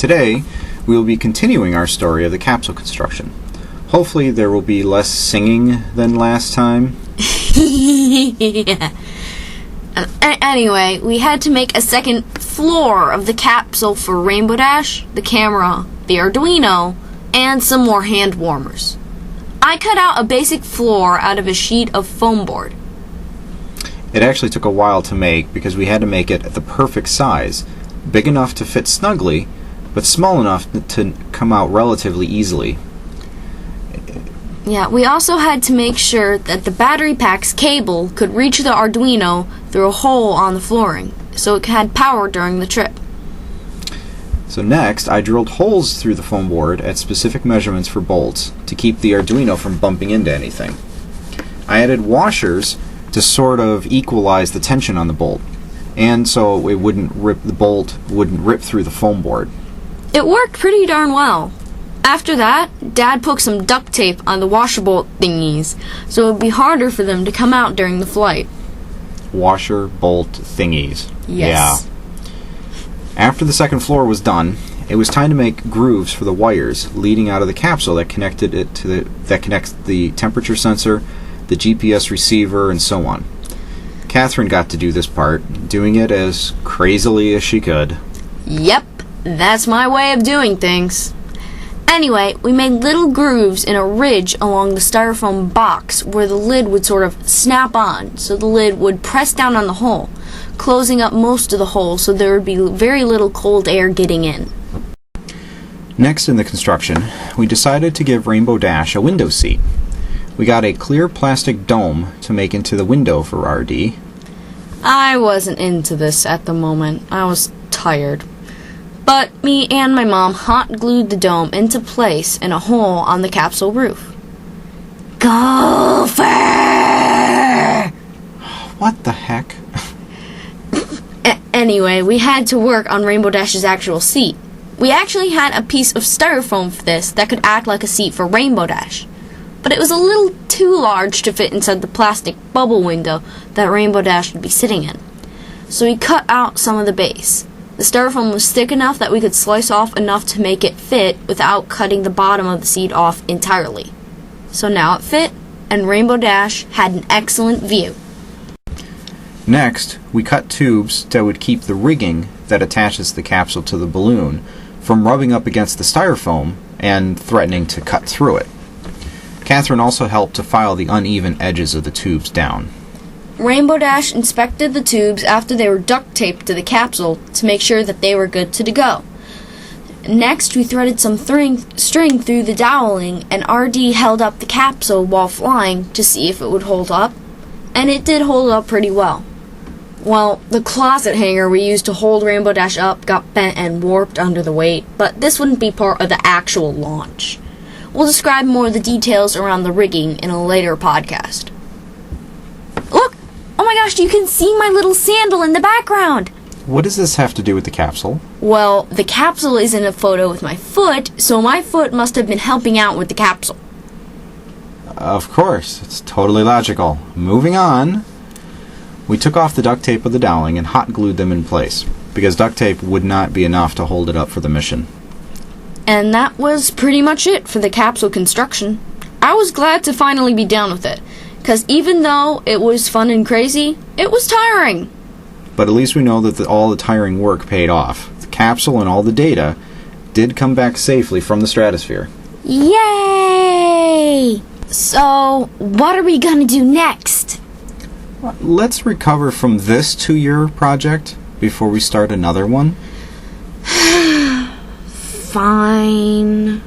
Today, we will be continuing our story of the capsule construction. Hopefully there will be less singing than last time. Anyway, we had to make a second floor of the capsule for Rainbow Dash, the camera, the Arduino, and some more hand warmers. I cut out a basic floor out of a sheet of foam board. It actually took a while to make because we had to make it the perfect size, big enough to fit snugly, but small enough to come out relatively easily. Yeah, we also had to make sure that the battery pack's cable could reach the Arduino through a hole on the flooring, so it had power during the trip. So next, I drilled holes through the foam board at specific measurements for bolts to keep the Arduino from bumping into anything. I added washers to sort of equalize the tension on the bolt, and so the bolt wouldn't rip through the foam board. It worked pretty darn well. After that, Dad put some duct tape on the washer bolt thingies, so it would be harder for them to come out during the flight. Washer bolt thingies. Yes. Yeah. After the second floor was done, it was time to make grooves for the wires leading out of the capsule that connects the temperature sensor, the GPS receiver, and so on. Katherine got to do this part, doing it as crazily as she could. Yep, that's my way of doing things. Anyway, we made little grooves in a ridge along the styrofoam box where the lid would sort of snap on, so the lid would press down on the hole, closing up most of the hole so there would be very little cold air getting in. Next in the construction, we decided to give Rainbow Dash a window seat. We got a clear plastic dome to make into the window for RD. I wasn't into this at the moment. I was tired. But me and my mom hot glued the dome into place in a hole on the capsule roof. Gopher! What the heck? Anyway, we had to work on Rainbow Dash's actual seat. We actually had a piece of styrofoam for this that could act like a seat for Rainbow Dash. But it was a little too large to fit inside the plastic bubble window that Rainbow Dash would be sitting in. So we cut out some of the base. The styrofoam was thick enough that we could slice off enough to make it fit without cutting the bottom of the seat off entirely. So now it fit, and Rainbow Dash had an excellent view. Next, we cut tubes that would keep the rigging that attaches the capsule to the balloon from rubbing up against the styrofoam and threatening to cut through it. Katherine also helped to file the uneven edges of the tubes down. Rainbow Dash inspected the tubes after they were duct taped to the capsule to make sure that they were good to go. Next, we threaded some string through the doweling, and RD held up the capsule while flying to see if it would hold up, and it did hold up pretty well. Well, the closet hanger we used to hold Rainbow Dash up got bent and warped under the weight, but this wouldn't be part of the actual launch. We'll describe more of the details around the rigging in a later podcast. Look! Oh my gosh, you can see my little sandal in the background! What does this have to do with the capsule? Well, the capsule is in a photo with my foot, so my foot must have been helping out with the capsule. Of course, it's totally logical. Moving on. We took off the duct tape of the doweling and hot glued them in place, because duct tape would not be enough to hold it up for the mission. And that was pretty much it for the capsule construction. I was glad to finally be done with it, because even though it was fun and crazy, it was tiring. But at least we know that all the tiring work paid off. The capsule and all the data did come back safely from the stratosphere. Yay! So, what are we gonna do next? Let's recover from this 2-year project before we start another one. Fine.